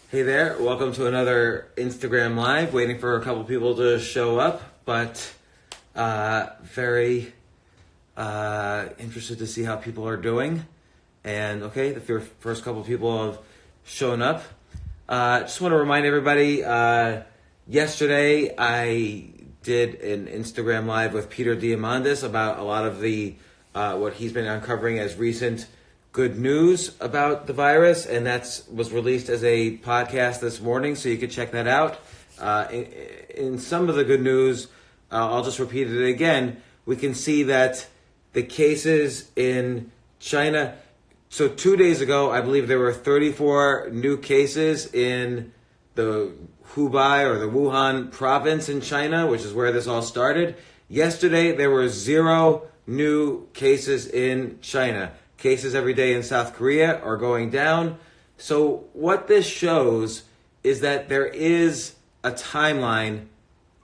Hey there, welcome to another Instagram Live. Waiting for a couple people to show up, but very interested to see how people are doing. And okay, the first couple people have shown up. Just want to remind everybody, yesterday I did an Instagram Live with Peter Diamandis about a lot of the what he's been uncovering as recent good news about the virus, and that was released as a podcast this morning, so you can check that out. In some of the good news, I'll just repeat it again, we can see that the cases in China, so 2 days ago, I believe there were 34 new cases in the Hubei or the Wuhan province in China, which is where this all started. Yesterday, there were 0 new cases in China. Cases every day in South Korea are going down. So what this shows is that there is a timeline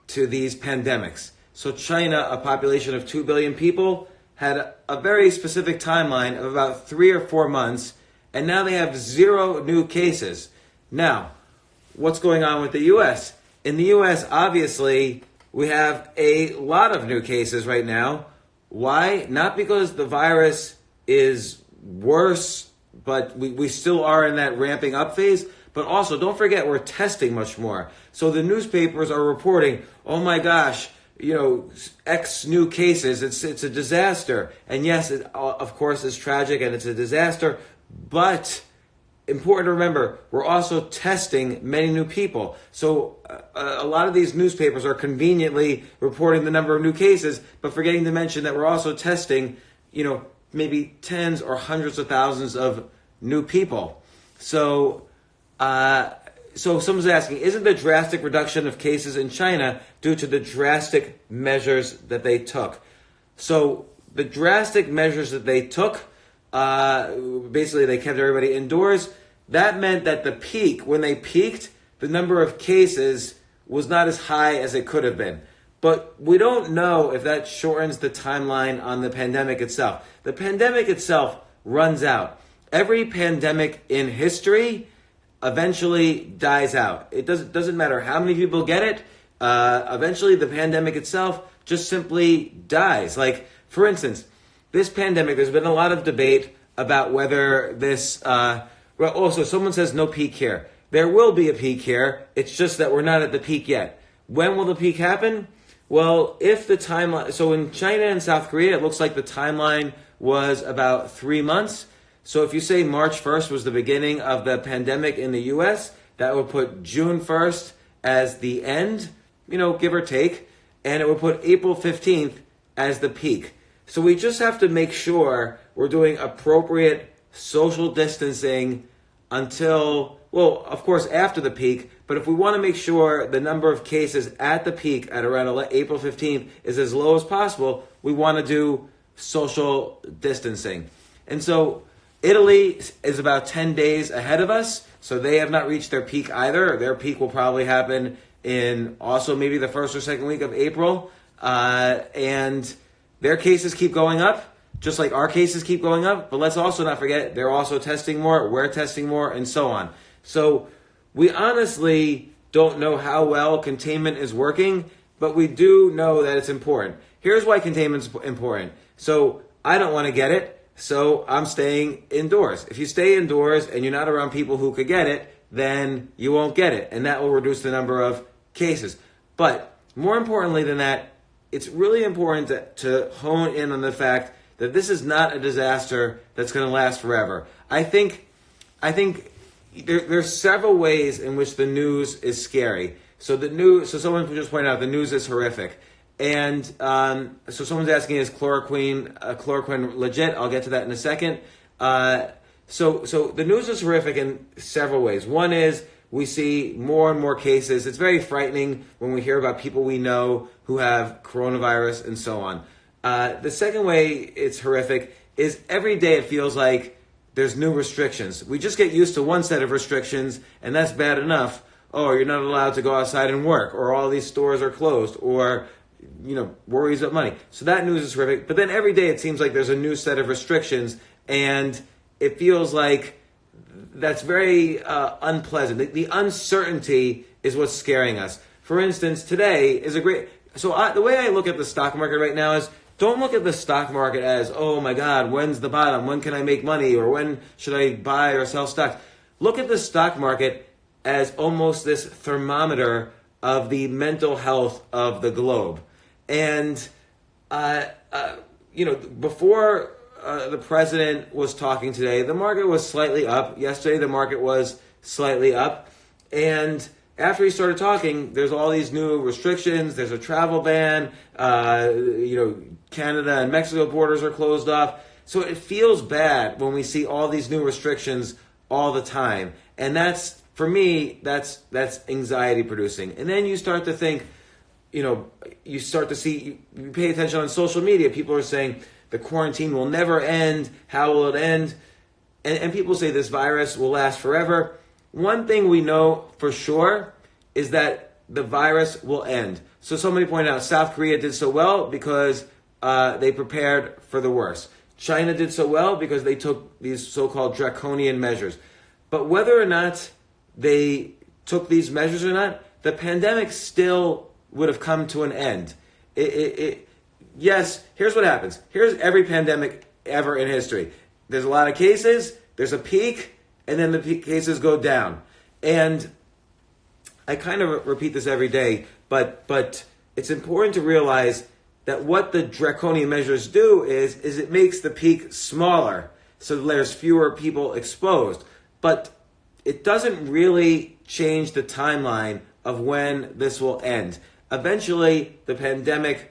to these pandemics. So China, a population of 2 billion people, had a very specific timeline of about 3 or 4 months, and now they have 0 new cases. Now, what's going on with the U.S.? In the U.S., obviously, we have a lot of new cases right now. Why? Not because the virus is worse, but we still are in that ramping up phase. But also, don't forget, we're testing much more. So the newspapers are reporting, oh my gosh, X new cases, it's a disaster. And yes, it, of course, it's tragic and it's a disaster. But important to remember, we're also testing many new people. So a lot of these newspapers are conveniently reporting the number of new cases, but forgetting to mention that we're also testing, maybe tens or hundreds of thousands of new people. So someone's asking, isn't the drastic reduction of cases in China due to the drastic measures that they took? So the drastic measures that they took, basically they kept everybody indoors. That meant that when they peaked, the number of cases was not as high as it could have been. But we don't know if that shortens the timeline on the pandemic itself. The pandemic itself runs out. Every pandemic in history eventually dies out. It doesn't matter how many people get it. Eventually, the pandemic itself just simply dies. Like, for instance, this pandemic, there's been a lot of debate about whether this... also, someone says no peak here. There will be a peak here. It's just that we're not at the peak yet. When will the peak happen? Well, if the timeline... So in China and South Korea, it looks like the timeline was about 3 months. So if you say March 1st was the beginning of the pandemic in the U.S., that would put June 1st as the end, give or take. And it would put April 15th as the peak. So we just have to make sure we're doing appropriate social distancing until, well, of course, after the peak. But if we want to make sure the number of cases at the peak at around April 15th is as low as possible, we want to do social distancing. And so Italy is about 10 days ahead of us, so they have not reached their peak either. Their peak will probably happen in also maybe the first or second week of April. And their cases keep going up, just like our cases keep going up. But let's also not forget, they're also testing more, we're testing more, and so on. So we honestly don't know how well containment is working, but we do know that it's important. Here's why containment is important. So I don't want to get it, so I'm staying indoors. If you stay indoors and you're not around people who could get it, then you won't get it, and that will reduce the number of cases. But more importantly than that, it's really important to hone in on the fact that this is not a disaster that's going to last forever. I think there's several ways in which the news is scary. So someone just pointed out the news is horrific. And so someone's asking, is chloroquine legit? I'll get to that in a second. So the news is horrific in several ways. One is we see more and more cases. It's very frightening when we hear about people we know who have coronavirus and so on. The second way it's horrific is every day it feels like there's new restrictions. We just get used to one set of restrictions, and that's bad enough. Oh, you're not allowed to go outside and work, or all these stores are closed, or worries about money. So that news is horrific. But then every day it seems like there's a new set of restrictions, and it feels like that's very unpleasant. The uncertainty is what's scaring us. For instance, today is a great... the way I look at the stock market right now is, don't look at the stock market as, oh my God, when's the bottom? When can I make money? Or when should I buy or sell stocks? Look at the stock market as almost this thermometer of the mental health of the globe. And, before the president was talking today, the market was slightly up. Yesterday, the market was slightly up. And after he started talking, there's all these new restrictions. There's a travel ban. Canada and Mexico borders are closed off. So it feels bad when we see all these new restrictions all the time. And that's, for me, that's anxiety producing. And then you start to think, you start to see, you pay attention on social media. People are saying the quarantine will never end. How will it end? And people say this virus will last forever. One thing we know for sure is that the virus will end. So somebody pointed out South Korea did so well because they prepared for the worst. China did so well because they took these so-called draconian measures. But whether or not they took these measures or not, the pandemic still would have come to an end. Yes, here's what happens. Here's every pandemic ever in history. There's a lot of cases, there's a peak, and then the cases go down. And I kind of repeat this every day, but it's important to realize that what the draconian measures do is it makes the peak smaller, so there's fewer people exposed. But it doesn't really change the timeline of when this will end. Eventually, the pandemic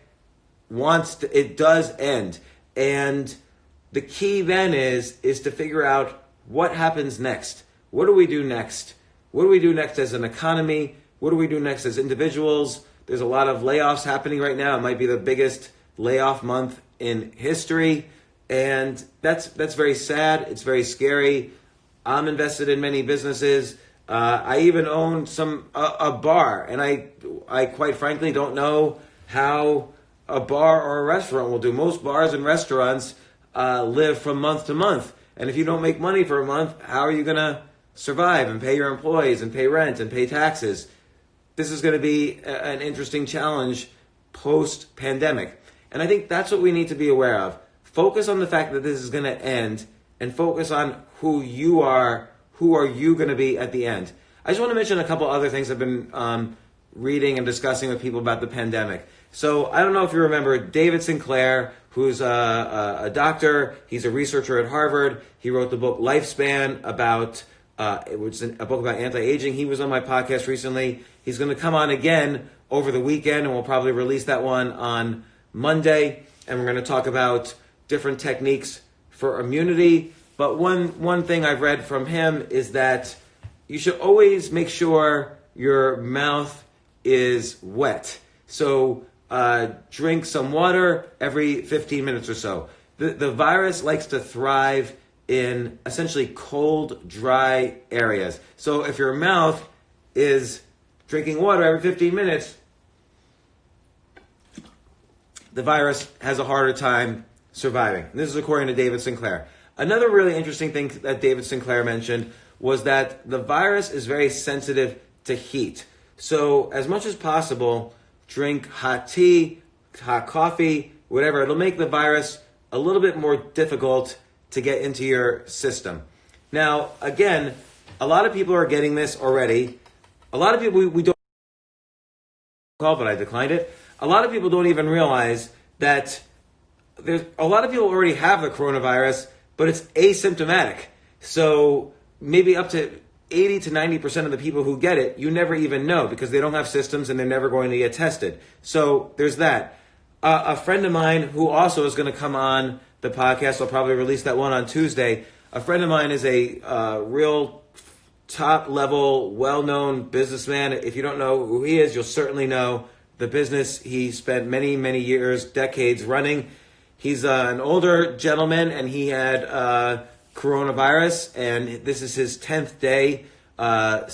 it does end. And the key then is to figure out what happens next. What do we do next? What do we do next as an economy? What do we do next as individuals? There's a lot of layoffs happening right now. It might be the biggest layoff month in history. And that's very sad. It's very scary. I'm invested in many businesses. I even own a bar. And I quite frankly don't know how a bar or a restaurant will do. Most bars and restaurants live from month to month. And if you don't make money for a month, how are you going to survive and pay your employees and pay rent and pay taxes? This is going to be an interesting challenge post-pandemic. And I think that's what we need to be aware of. Focus on the fact that this is going to end and focus on who you are. Who are you going to be at the end? I just want to mention a couple other things I've been reading and discussing with people about the pandemic. So I don't know if you remember David Sinclair, who's a doctor. He's a researcher at Harvard. He wrote the book Lifespan which is a book about anti-aging. He was on my podcast recently. He's going to come on again over the weekend, and we'll probably release that one on Monday. And we're going to talk about different techniques for immunity. But one thing I've read from him is that you should always make sure your mouth is wet. So drink some water every 15 minutes or so. The virus likes to thrive in essentially cold, dry areas. So if your mouth is drinking water every 15 minutes, the virus has a harder time surviving. This is according to David Sinclair. Another really interesting thing that David Sinclair mentioned was that the virus is very sensitive to heat. So as much as possible, drink hot tea, hot coffee, whatever. It'll make the virus a little bit more difficult to get into your system. Now, again, a lot of people are getting this already. A lot of people we don't call, but I declined it. A lot of people don't even realize that there's a lot of people already have the coronavirus, but it's asymptomatic. So maybe up to 80 to 90% of the people who get it, you never even know because they don't have systems and they're never going to get tested. So there's that. A friend of mine who also is going to come on the podcast, I'll probably release that one on Tuesday. A friend of mine is a real top-level, well-known businessman. If you don't know who he is, you'll certainly know the business he spent many, many years, decades running. He's an older gentleman, and he had coronavirus, and this is his 10th day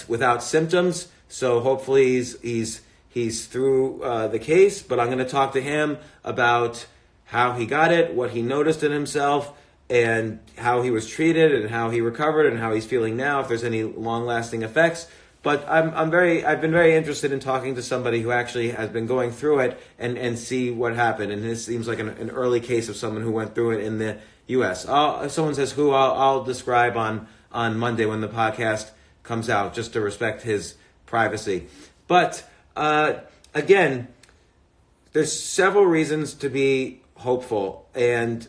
without symptoms. So hopefully he's through the case. But I'm going to talk to him about how he got it, what he noticed in himself, and how he was treated and how he recovered and how he's feeling now, if there's any long-lasting effects. But I've been very interested in talking to somebody who actually has been going through it and see what happened. And this seems like an early case of someone who went through it in the U.S. If someone says who, I'll describe on Monday when the podcast comes out, just to respect his privacy. But again, there's several reasons to be hopeful, and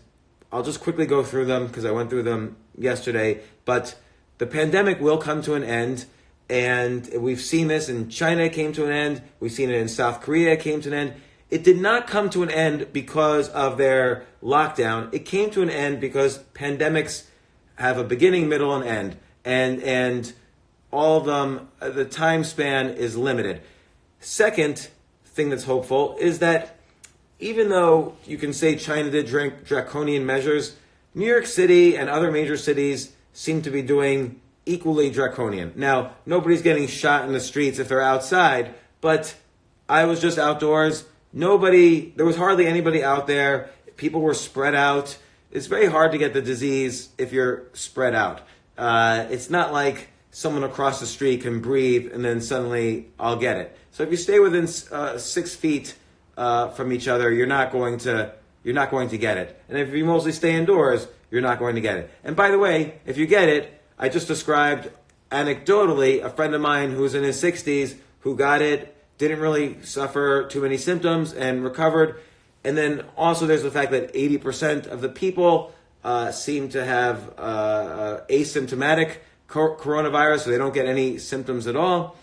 I'll just quickly go through them because I went through them yesterday. But the pandemic will come to an end, and we've seen this in China, it came to an end. We've seen it in South Korea, it came to an end. It did not come to an end because of their lockdown. It came to an end because pandemics have a beginning, middle, and end. And all of them, the time span is limited. Second thing that's hopeful is that even though you can say China did draconian measures, New York City and other major cities seem to be doing equally draconian. Now, nobody's getting shot in the streets if they're outside, but I was just outdoors. There was hardly anybody out there. People were spread out. It's very hard to get the disease if you're spread out. It's not like someone across the street can breathe and then suddenly I'll get it. So if you stay within 6 feet from each other, you're not going to get it. And if you mostly stay indoors, you're not going to get it. And by the way, if you get it, I just described anecdotally a friend of mine who's in his 60s who got it, didn't really suffer too many symptoms and recovered. And then also there's the fact that 80% of the people seem to have asymptomatic coronavirus, so they don't get any symptoms at all.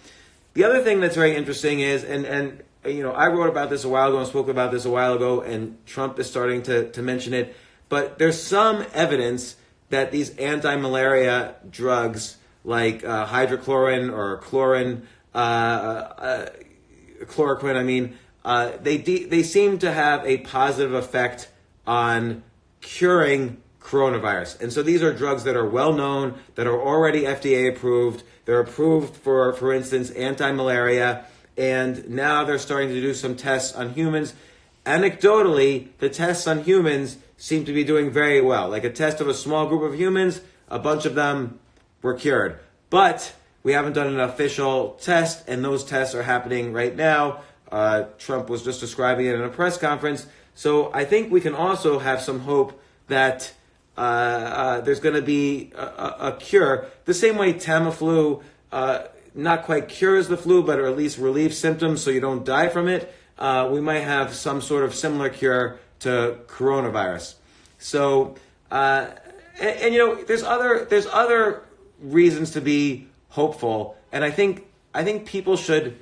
The other thing that's very interesting is, and I wrote about this a while ago and spoke about this a while ago, and Trump is starting to mention it, but there's some evidence that these anti-malaria drugs like hydrochloroquine or chloroquine, they seem to have a positive effect on curing coronavirus. And so these are drugs that are well known, that are already FDA approved. They're approved for instance, anti-malaria, and now they're starting to do some tests on humans. Anecdotally, the tests on humans seem to be doing very well. Like a test of a small group of humans, a bunch of them were cured. But we haven't done an official test, and those tests are happening right now. Trump was just describing it in a press conference. So I think we can also have some hope that there's going to be a cure. The same way Tamiflu not quite cures the flu, but at least relieves symptoms so you don't die from it. We might have some sort of similar cure to coronavirus. So, there's other reasons to be hopeful, and I think people should.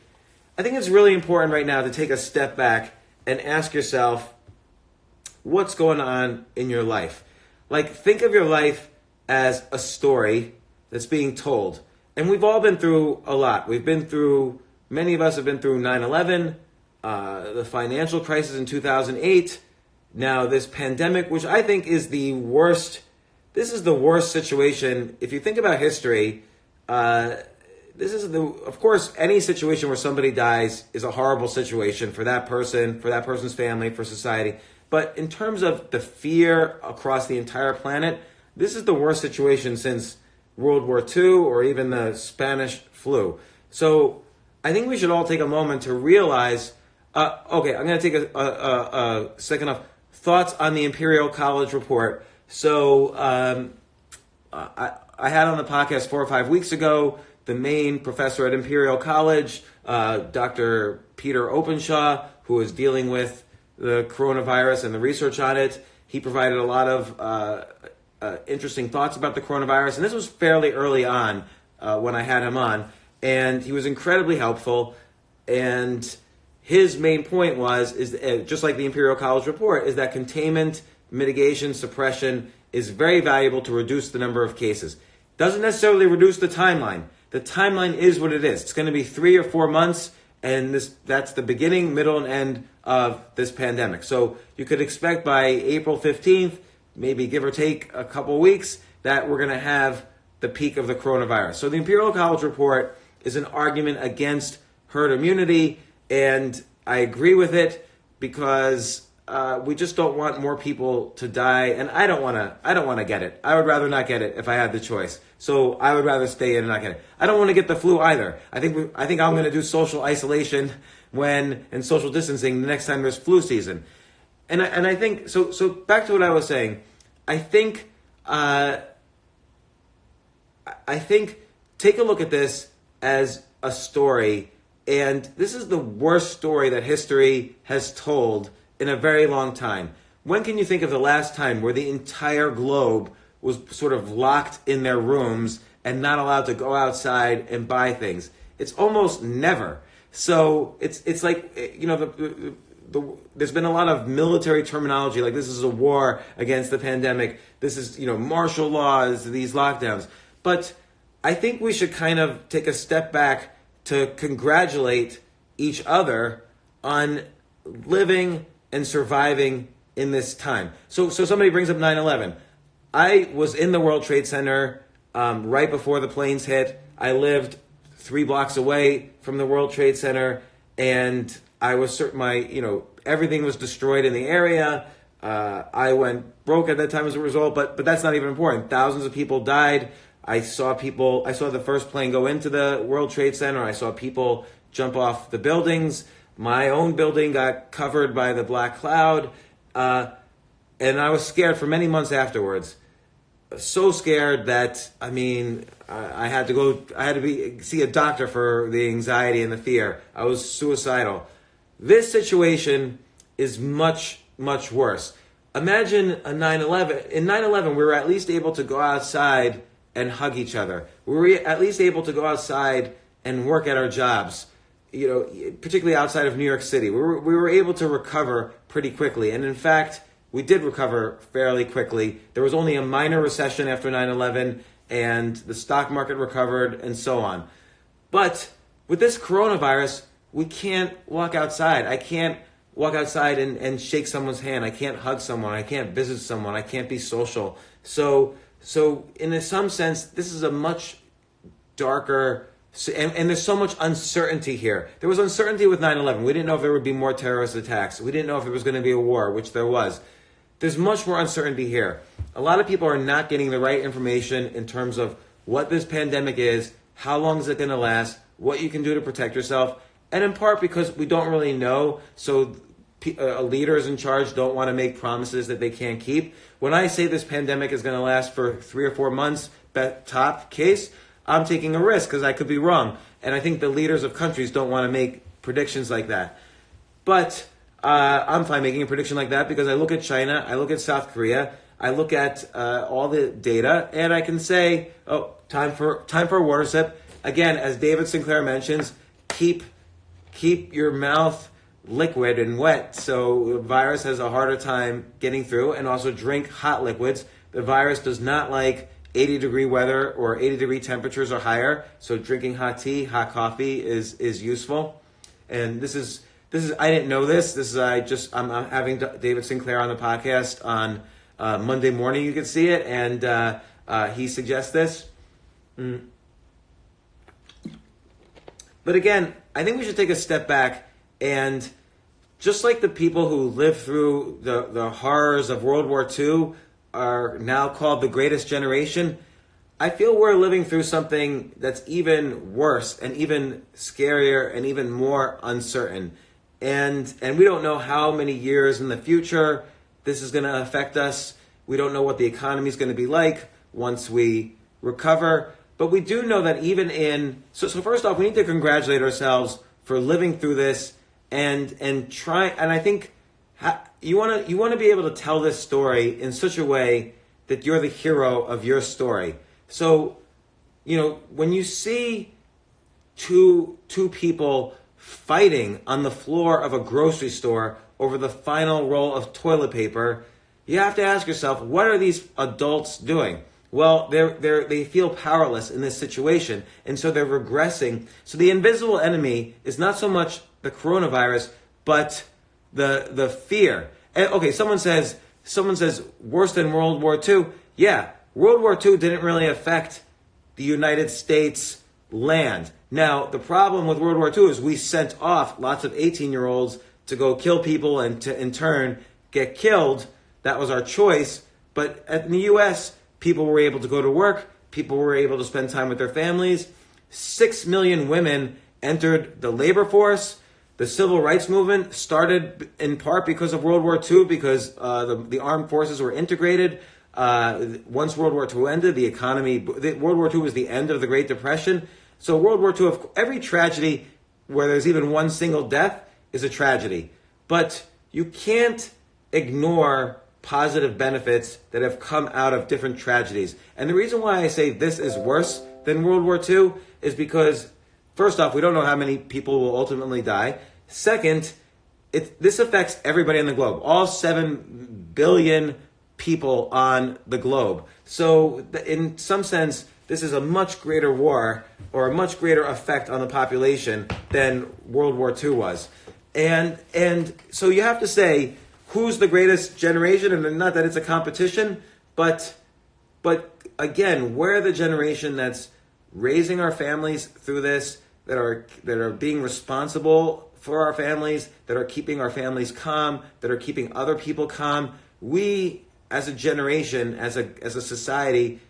I think it's really important right now to take a step back and ask yourself, what's going on in your life? Like, think of your life as a story that's being told. And we've all been through a lot. Many of us have been through 9/11, the financial crisis in 2008, now this pandemic, which I think is the worst. This is the worst situation. If you think about history, of course, any situation where somebody dies is a horrible situation for that person, for that person's family, for society. But in terms of the fear across the entire planet, this is the worst situation since World War II or even the Spanish flu. So I think we should all take a moment to realize, okay, I'm going to take a second off. Thoughts on the Imperial College report. So I had on the podcast 4 or 5 weeks ago the main professor at Imperial College, Dr. Peter Openshaw, who is dealing with the coronavirus and the research on it. He provided a lot of interesting thoughts about the coronavirus, and this was fairly early on when I had him on, and he was incredibly helpful. And his main point is just like the Imperial College report, is that containment, mitigation, suppression is very valuable to reduce the number of cases. Doesn't necessarily reduce the timeline. The timeline is what it is. It's going to be 3 or 4 months, and that's the beginning, middle, and end of this pandemic. So you could expect by April 15th, maybe give or take a couple weeks, that we're going to have the peak of the coronavirus. So the Imperial College report is an argument against herd immunity, and I agree with it because we just don't want more people to die, and I don't want to get it. I would rather not get it if I had the choice. So I would rather stay in and not get it. I don't want to get the flu either. I think I'm going to do social isolation and social distancing the next time there's flu season. And I think so back to what I was saying. I think take a look at this as a story, and this is the worst story that history has told in a very long time. When can you think of the last time where the entire globe was sort of locked in their rooms and not allowed to go outside and buy things? It's almost never. So it's like, there's been a lot of military terminology, like this is a war against the pandemic. This is, martial laws, these lockdowns. But I think we should kind of take a step back to congratulate each other on living and surviving in this time. So somebody brings up 9/11. I was in the World Trade Center right before the planes hit. I lived 3 blocks away from the World Trade Center, and I was certain everything was destroyed in the area. I went broke at that time as a result, but that's not even important. Thousands of people died. I saw the first plane go into the World Trade Center. I saw people jump off the buildings. My own building got covered by the black cloud. And I was scared for many months afterwards. So scared that, I had to see a doctor for the anxiety and the fear. I was suicidal. This situation is much, much worse. Imagine a 9/11. In 9/11, we were at least able to go outside and hug each other. We were at least able to go outside and work at our jobs, particularly outside of New York City. We were able to recover pretty quickly. And in fact, we did recover fairly quickly. There was only a minor recession after 9/11, and the stock market recovered and so on. But with this coronavirus, we can't walk outside. I can't walk outside and shake someone's hand. I can't hug someone. I can't visit someone. I can't be social. So in some sense, this is a much darker, and there's so much uncertainty here. There was uncertainty with 9/11. We didn't know if there would be more terrorist attacks. We didn't know if there was going to be a war, which there was. There's much more uncertainty here. A lot of people are not getting the right information in terms of what this pandemic is, how long is it going to last, what you can do to protect yourself, and in part because we don't really know, so leaders in charge don't want to make promises that they can't keep. When I say this pandemic is going to last for 3 or 4 months, top case, I'm taking a risk because I could be wrong. And I think the leaders of countries don't want to make predictions like that. But I'm fine making a prediction like that because I look at China, I look at South Korea, I look at all the data, and I can say, time for a water sip. Again, as David Sinclair mentions, keep your mouth liquid and wet so the virus has a harder time getting through, and also drink hot liquids. The virus does not like 80-degree weather or 80-degree temperatures or higher, so drinking hot tea, hot coffee is useful. And this is I didn't know this. I'm having David Sinclair on the podcast on Monday morning. You can see it, and he suggests this. But again, I think we should take a step back, and just like the people who lived through the horrors of World War II are now called the greatest generation, I feel we're living through something that's even worse and even scarier and even more uncertain. And we don't know how many years in the future this is going to affect us. We don't know what the economy is going to be like once we recover. But we do know that so first off, we need to congratulate ourselves for living through this and try. And I think you want to be able to tell this story in such a way that you're the hero of your story. So, when you see two people fighting on the floor of a grocery store over the final roll of toilet paper, you have to ask yourself, what are these adults doing? Well, they feel powerless in this situation, and so they're regressing. So the invisible enemy is not so much the coronavirus, but the fear. And, okay, someone says worse than World War II. Yeah, World War II didn't really affect the United States land. Now, the problem with World War II is we sent off lots of 18-year-olds to go kill people and to, in turn, get killed. That was our choice. But in the U.S., people were able to go to work. People were able to spend time with their families. 6 million women entered the labor force. The civil rights movement started in part because of World War II, because the armed forces were integrated. Once World War II ended, the economy, World War II was the end of the Great Depression. So World War II, every tragedy where there's even one single death is a tragedy. But you can't ignore positive benefits that have come out of different tragedies. And the reason why I say this is worse than World War II is because, first off, we don't know how many people will ultimately die. Second, this affects everybody on the globe, all 7 billion people on the globe. So in some sense, this is a much greater war or a much greater effect on the population than World War II was. And so you have to say, who's the greatest generation? And not that it's a competition, but again, we're the generation that's raising our families through this, that are being responsible for our families, that are keeping our families calm, that are keeping other people calm. We, as a generation, as a society,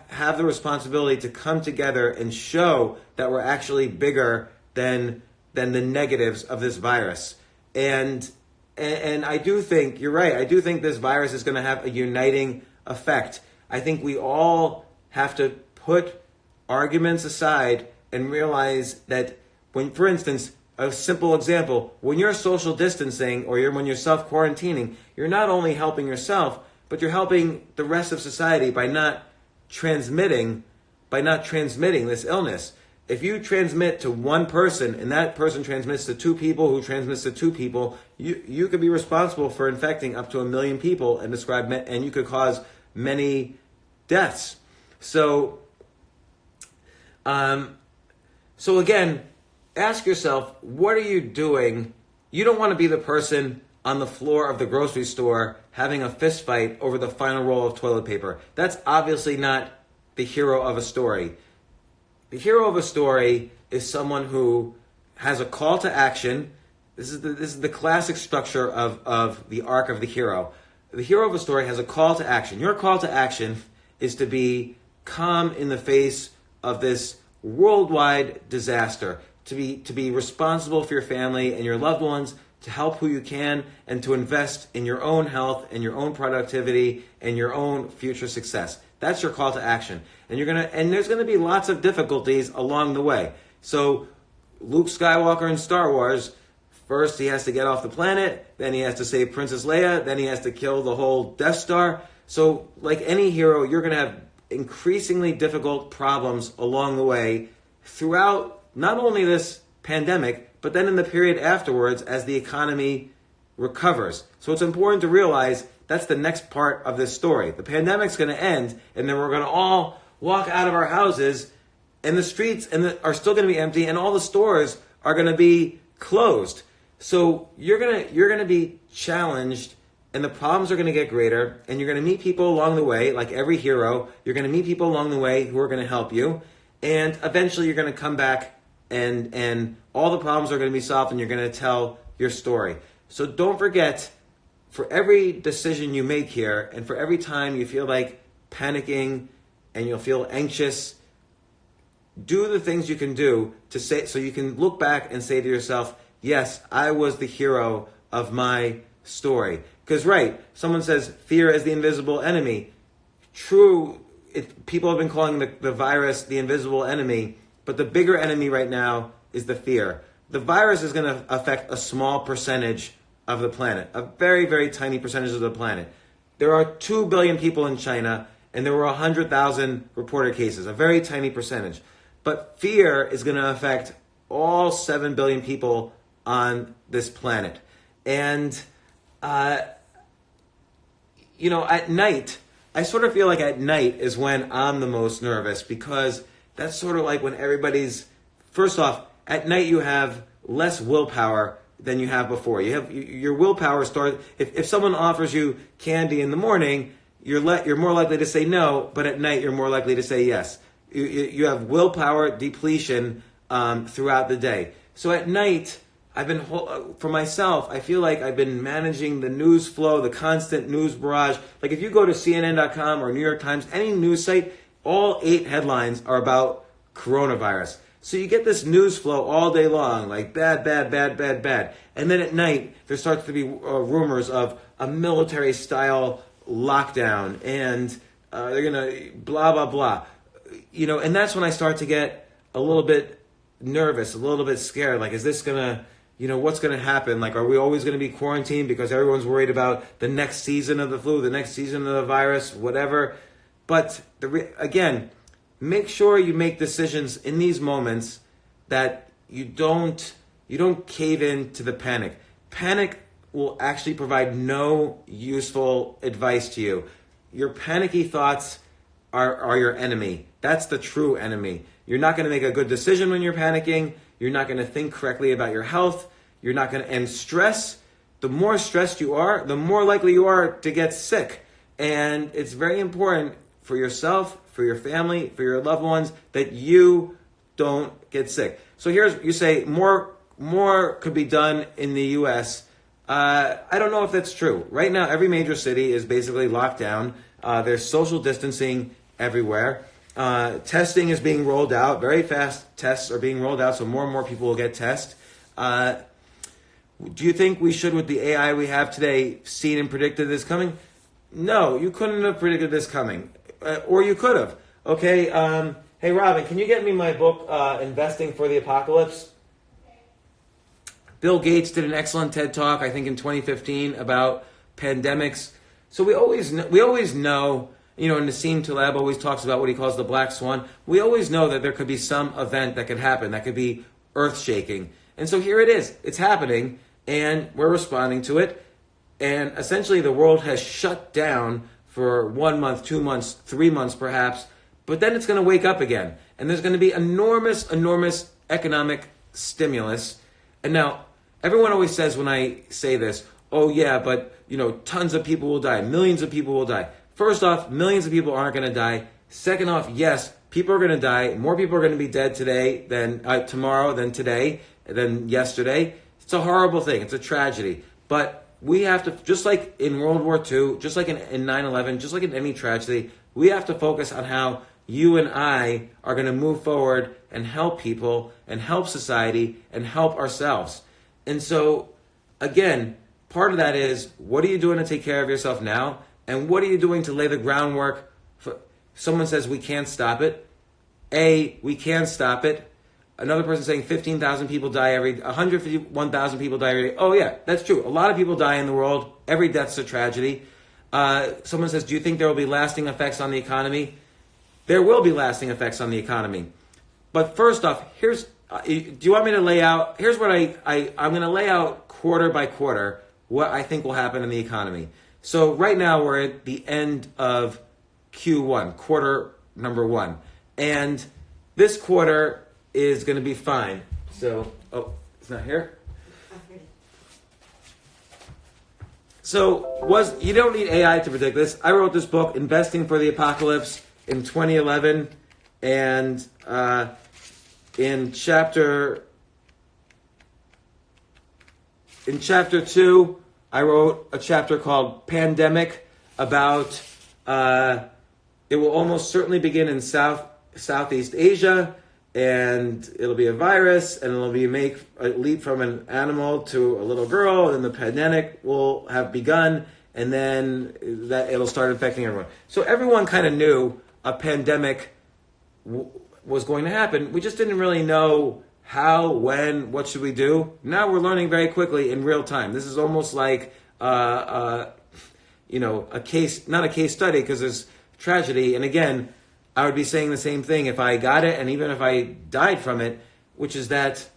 have the responsibility to come together and show that we're actually bigger than the negatives of this virus. And I do think, you're right, I do think this virus is going to have a uniting effect. I think we all have to put arguments aside and realize that when, for instance, a simple example, when you're social distancing or when you're self-quarantining, you're not only helping yourself, but you're helping the rest of society by not transmitting this illness. If you transmit to one person and that person transmits to 2 people who transmits to 2 people, you could be responsible for infecting up to 1 million people and you could cause many deaths. So again, ask yourself, what are you doing? You don't want to be the person on the floor of the grocery store having a fist fight over the final roll of toilet paper. That's obviously not the hero of a story. The hero of a story is someone who has a call to action. This is the classic structure of the arc of the hero. The hero of a story has a call to action. Your call to action is to be calm in the face of this worldwide disaster, to be responsible for your family and your loved ones, to help who you can, and to invest in your own health and your own productivity and your own future success. That's your call to action. And there's gonna be lots of difficulties along the way. So Luke Skywalker in Star Wars, first he has to get off the planet, then he has to save Princess Leia, then he has to kill the whole Death Star. So like any hero, you're gonna have increasingly difficult problems along the way throughout not only this pandemic, but then in the period afterwards as the economy recovers. So it's important to realize that's the next part of this story. The pandemic's going to end, and then we're going to all walk out of our houses, and the streets are still going to be empty, and all the stores are going to be closed. So you're going to be challenged, and the problems are going to get greater, and you're going to meet people along the way, like every hero. You're going to meet people along the way who are going to help you, and eventually you're going to come back, and all the problems are going to be solved, and you're going to tell your story. So don't forget, for every decision you make here, and for every time you feel like panicking and you'll feel anxious, do the things you can do to say, so you can look back and say to yourself, yes, I was the hero of my story. Because right, someone says fear is the invisible enemy. True, people have been calling the virus the invisible enemy, but the bigger enemy right now is the fear. The virus is going to affect a small percentage of the planet, a very, very tiny percentage of the planet. There are 2 billion people in China, and there were 100,000 reported cases, a very tiny percentage. But fear is going to affect all 7 billion people on this planet. And, at night, I sort of feel like at night is when I'm the most nervous, because that's sort of like when everybody's, first off, at night you have less willpower than you have before. Your willpower starts, if someone offers you candy in the morning, you're more likely to say no, but at night you're more likely to say yes. You have willpower depletion throughout the day. So at night, for myself, I feel like I've been managing the news flow, the constant news barrage. Like if you go to CNN.com or New York Times, any news site, all 8 headlines are about coronavirus. So you get this news flow all day long, like bad, bad, bad, bad, bad. And then at night, there starts to be rumors of a military-style lockdown, and they're going to blah, blah, blah. And that's when I start to get a little bit nervous, a little bit scared. Like, is this going to, what's going to happen? Like, are we always going to be quarantined because everyone's worried about the next season of the flu, the next season of the virus, whatever? But again, make sure you make decisions in these moments that you don't cave in to the panic. Panic will actually provide no useful advice to you. Your panicky thoughts are your enemy. That's the true enemy. You're not going to make a good decision when you're panicking. You're not going to think correctly about your health. You're not going to, and stress, the more stressed you are, the more likely you are to get sick. And it's very important for yourself, for your family, for your loved ones, that you don't get sick. So you say more could be done in the U.S. I don't know if that's true. Right now, every major city is basically locked down. There's social distancing everywhere. Testing is being rolled out. Very fast tests are being rolled out, so more and more people will get tested. Do you think we should, with the AI we have today, seen and predicted this coming? No, you couldn't have predicted this coming. Or you could have. Okay, hey Robin, can you get me my book, Investing for the Apocalypse? Bill Gates did an excellent TED Talk, I think in 2015, about pandemics. So we always know, and Nassim Taleb always talks about what he calls the black swan. We always know that there could be some event that could happen, that could be earth-shaking. And so here it is. It's happening, and we're responding to it. And essentially the world has shut down for 1 month, 2 months, 3 months perhaps, but then it's going to wake up again. And there's going to be enormous economic stimulus. And now, everyone always says when I say this, oh yeah, but tons of people will die, millions of people will die. First off, millions of people aren't going to die. Second off, yes, people are going to die. More people are going to be dead today than tomorrow, than today, than yesterday. It's a horrible thing. It's a tragedy. But we have to, just like in World War II, just like in 9/11, just like in any tragedy, we have to focus on how you and I are going to move forward and help people and help society and help ourselves. And so, again, part of that is, what are you doing to take care of yourself now? And what are you doing to lay the groundwork for, someone says we can't stop it. We can stop it. Another person saying 15,000 people die 151,000 people die every day. Oh yeah, that's true. A lot of people die in the world. Every death's a tragedy. Someone says, do you think there will be lasting effects on the economy? There will be lasting effects on the economy. But first off, do you want me to lay out, here's what I'm going to lay out quarter by quarter what I think will happen in the economy. So right now we're at the end of Q1, quarter number 1. And this quarter is going to be fine. So, it's not here? So, you don't need AI to predict this. I wrote this book, Investing for the Apocalypse, in 2011, and in chapter 2, I wrote a chapter called Pandemic about it will almost certainly begin in Southeast Asia, and it'll be a virus, and it'll be a leap from an animal to a little girl, and the pandemic will have begun, and then that it'll start infecting everyone. So everyone kind of knew a pandemic was going to happen. We just didn't really know how, when, what should we do. Now we're learning very quickly in real time. This is almost like a case, not a case study, because there's tragedy. And again, I would be saying the same thing if I got it, and even if I died from it, which is that,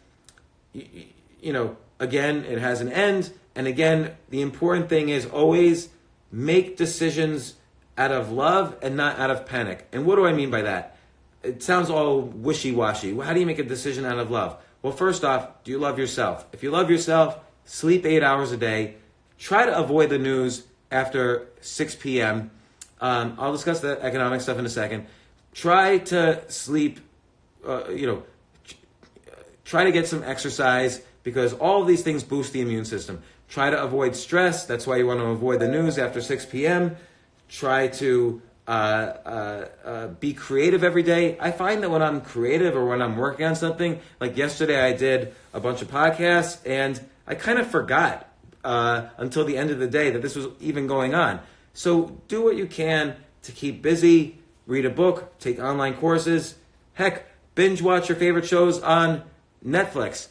again, it has an end. And again, the important thing is always make decisions out of love and not out of panic. And what do I mean by that? It sounds all wishy-washy. How do you make a decision out of love? Well, first off, do you love yourself? If you love yourself, sleep 8 hours a day. Try to avoid the news after 6 p.m. I'll discuss the economic stuff in a second. Try to sleep, try to get some exercise. because all of these things boost the immune system. Try to avoid stress. That's why you want to avoid the news after 6 p.m. Try to be creative every day. I find that when I'm creative or when I'm working on something, like yesterday I did a bunch of podcasts and I kind of forgot until the end of the day that this was even going on. So do what you can to keep busy, read a book, take online courses, heck, binge watch your favorite shows on Netflix.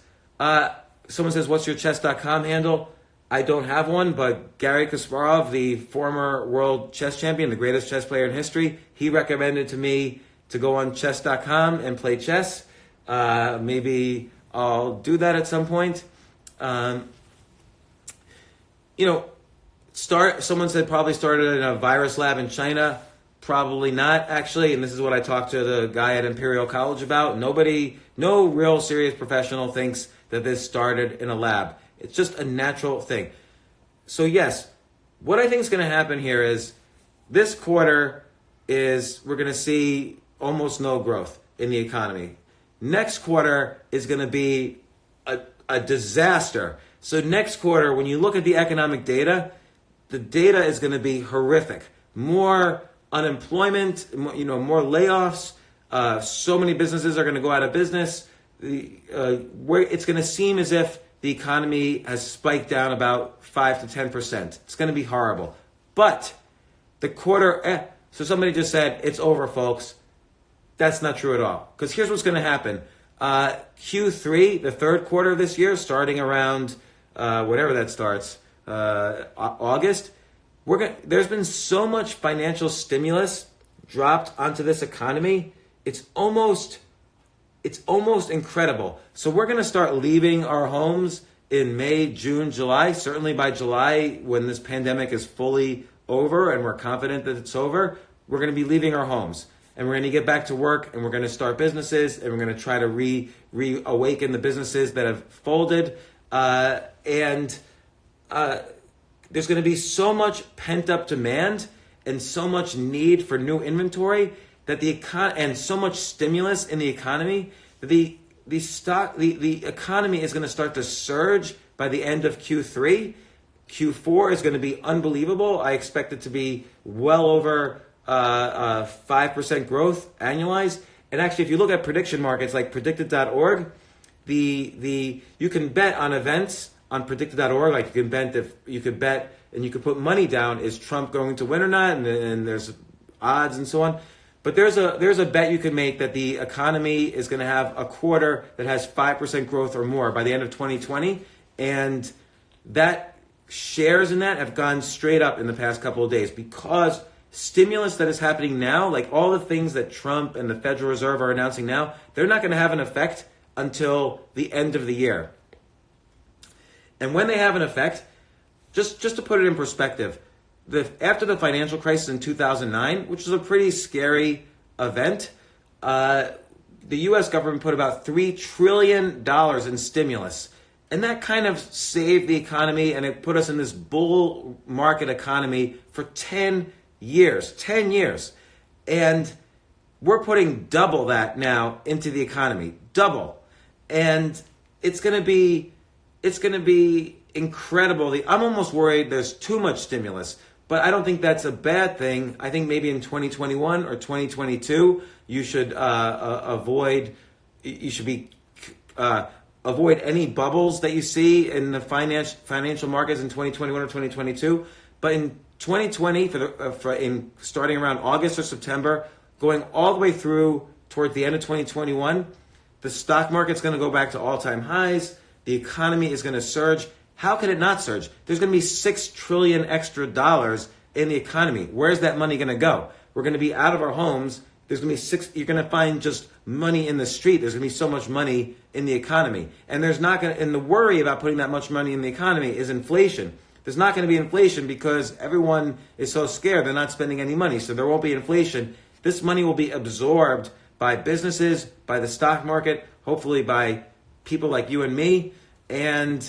Someone says, what's your chess.com handle? I don't have one, but Garry Kasparov, the former world chess champion, the greatest chess player in history, he recommended to me to go on chess.com and play chess. Maybe I'll do that at some point. Someone said probably started in a virus lab in China. Probably not, actually. And this is what I talked to the guy at Imperial College about. No real serious professional thinks that this started in a lab. It's just a natural thing. So yes, what I think is going to happen here is this quarter we're going to see almost no growth in the economy. Next quarter is going to be a disaster. So next quarter, when you look at the economic data, the data is going to be horrific. More unemployment, more layoffs. So many businesses are going to go out of business. It's going to seem as if the economy has spiked down about 5 to 10%. It's going to be horrible. But the quarter, so somebody just said, it's over, folks. That's not true at all. Because here's what's going to happen. Q3, the third quarter of this year, starting around whenever that starts, August, there's been so much financial stimulus dropped onto this economy. It's almost incredible. So we're going to start leaving our homes in May, June, July. Certainly by July, when this pandemic is fully over and we're confident that it's over, we're going to be leaving our homes. And we're going to get back to work and we're going to start businesses and we're going to try to reawaken the businesses that have folded. And there's going to be so much pent-up demand and so much need for new inventory that and so much stimulus in the economy that the economy is going to start to surge by the end of Q3. Q4 is going to be unbelievable. I expect it to be well over 5% growth annualized. And actually, if you look at prediction markets like predicted.org, you can bet on events on predicted.org. Like you could bet and you could put money down, is Trump going to win or not? And there's odds and so on. But there's a bet you can make that the economy is going to have a quarter that has 5% growth or more by the end of 2020. And that shares in that have gone straight up in the past couple of days because stimulus that is happening now, like all the things that Trump and the Federal Reserve are announcing now, they're not going to have an effect until the end of the year. And when they have an effect, just to put it in perspective, after the financial crisis in 2009, which was a pretty scary event, the U.S. government put about $3 trillion in stimulus. And that kind of saved the economy, and it put us in this bull market economy for 10 years. 10 years. And we're putting double that now into the economy. Double. And it's going to be incredible. I'm almost worried there's too much stimulus. But I don't think that's a bad thing. I think maybe in 2021 or 2022, you should avoid any bubbles that you see in the financial markets in 2021 or 2022. But in 2020, starting around August or September, going all the way through toward the end of 2021, the stock market's going to go back to all-time highs. The economy is going to surge. How can it not surge? There's going to be $6 trillion extra dollars in the economy. Where's that money going to go? We're going to be out of our homes. There's going to be you're going to find just money in the street. There's going to be so much money in the economy. And the worry about putting that much money in the economy is inflation. There's not going to be inflation because everyone is so scared they're not spending any money. So there won't be inflation. This money will be absorbed by businesses, by the stock market, hopefully by people like you and me. And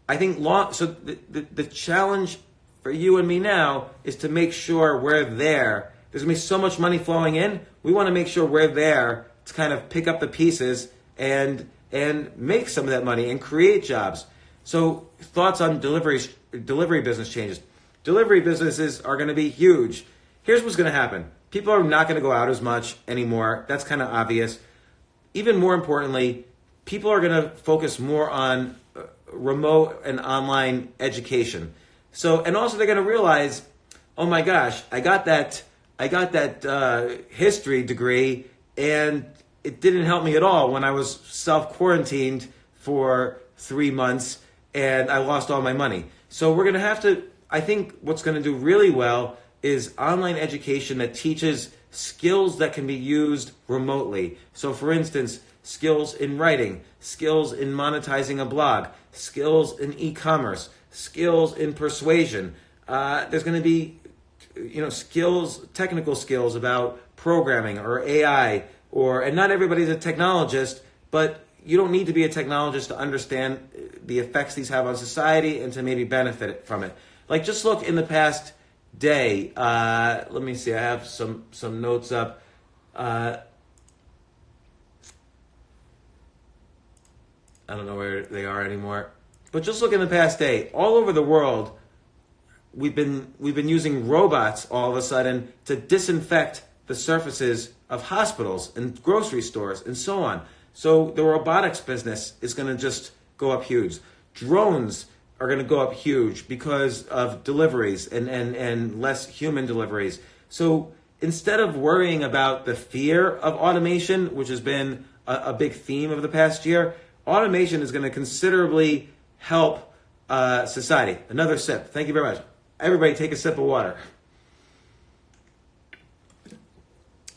I think the challenge for you and me now is to make sure we're there. There's going to be so much money flowing in. We want to make sure we're there to kind of pick up the pieces and and make some of that money and create jobs. So thoughts on delivery business changes. Delivery businesses are going to be huge. Here's what's going to happen. People are not going to go out as much anymore. That's kind of obvious. Even more importantly, people are going to focus more on remote and online education. So, and also they're going to realize, oh my gosh, I got that history degree, and it didn't help me at all when I was self-quarantined for 3 months and I lost all my money. So we're going to have to, I think what's going to do really well is online education that teaches skills that can be used remotely. So for instance, skills in writing, skills in monetizing a blog, skills in e-commerce, skills in persuasion. There's going to be, skills, technical skills about programming or AI, and not everybody's a technologist, but you don't need to be a technologist to understand the effects these have on society and to maybe benefit from it. Like, just look in the past day. Let me see. I have some notes up. I don't know where they are anymore. But just look in the past day. All over the world, we've been using robots all of a sudden to disinfect the surfaces of hospitals and grocery stores and so on. So the robotics business is going to just go up huge. Drones are going to go up huge because of deliveries and less human deliveries. So instead of worrying about the fear of automation, which has been a big theme of the past year, automation is going to considerably help society. Another sip. Thank you very much. Everybody take a sip of water.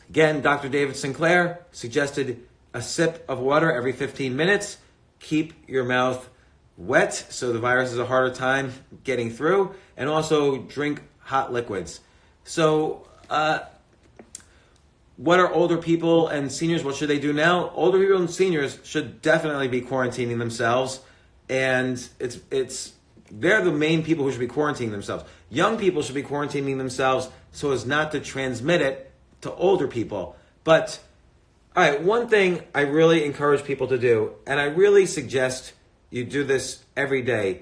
Again, Dr. David Sinclair suggested a sip of water every 15 minutes. Keep your mouth wet so the virus has a harder time getting through. And also drink hot liquids. So what are older people and seniors? What should they do now? Older people and seniors should definitely be quarantining themselves. And they're the main people who should be quarantining themselves. Young people should be quarantining themselves so as not to transmit it to older people. But, all right, one thing I really encourage people to do, and I really suggest you do this every day.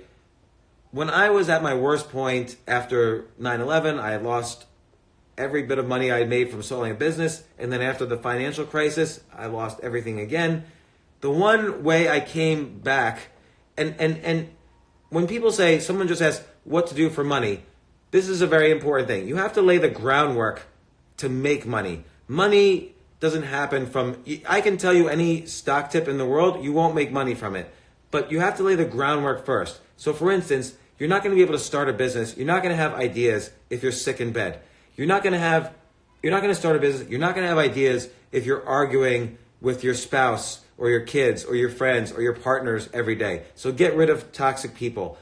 When I was at my worst point after 9/11, I had lost every bit of money I had made from selling a business. And then after the financial crisis, I lost everything again. The one way I came back, and when people say, someone just asks what to do for money, this is a very important thing. You have to lay the groundwork to make money. Money doesn't happen from, I can tell you any stock tip in the world, you won't make money from it. But you have to lay the groundwork first. So for instance, you're not going to be able to start a business. You're not going to have ideas if you're sick in bed. You're not going to start a business. You're not going to have ideas if you're arguing with your spouse or your kids or your friends or your partners every day. So get rid of toxic people.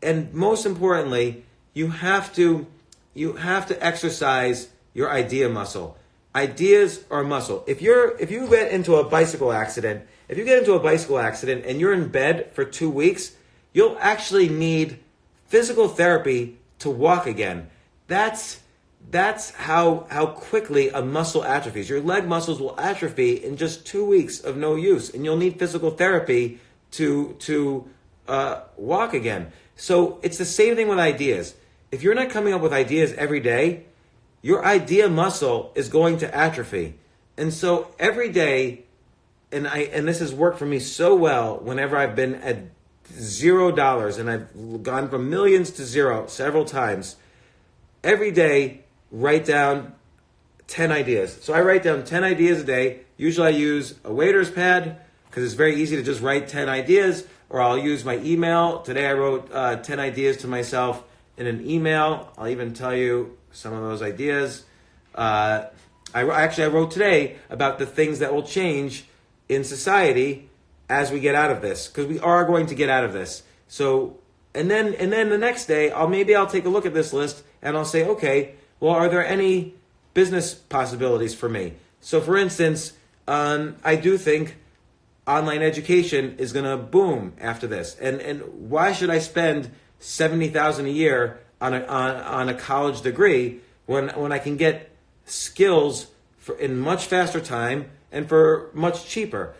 And most importantly, you have to exercise your idea muscle. Ideas are muscle. If you get into a bicycle accident, and you're in bed for 2 weeks, you'll actually need physical therapy to walk again. That's how quickly a muscle atrophies. Your leg muscles will atrophy in just 2 weeks of no use, and you'll need physical therapy to walk again. So it's the same thing with ideas. If you're not coming up with ideas every day, your idea muscle is going to atrophy. And so every day, and this has worked for me so well whenever I've been at $0 and I've gone from millions to zero several times, every day, write down 10 ideas. So I write down 10 ideas a day. Usually I use a waiter's pad because it's very easy to just write 10 ideas, or I'll use my email. Today I wrote 10 ideas to myself in an email. I'll even tell you some of those ideas. I wrote today about the things that will change in society as we get out of this, because we are going to get out of this. So, and then the next day, I'll take a look at this list and I'll say, okay, well, are there any business possibilities for me? So, for instance, I do think online education is going to boom after this. And why should I spend $70,000 a year on a college degree when I can get skills in much faster time and for much cheaper?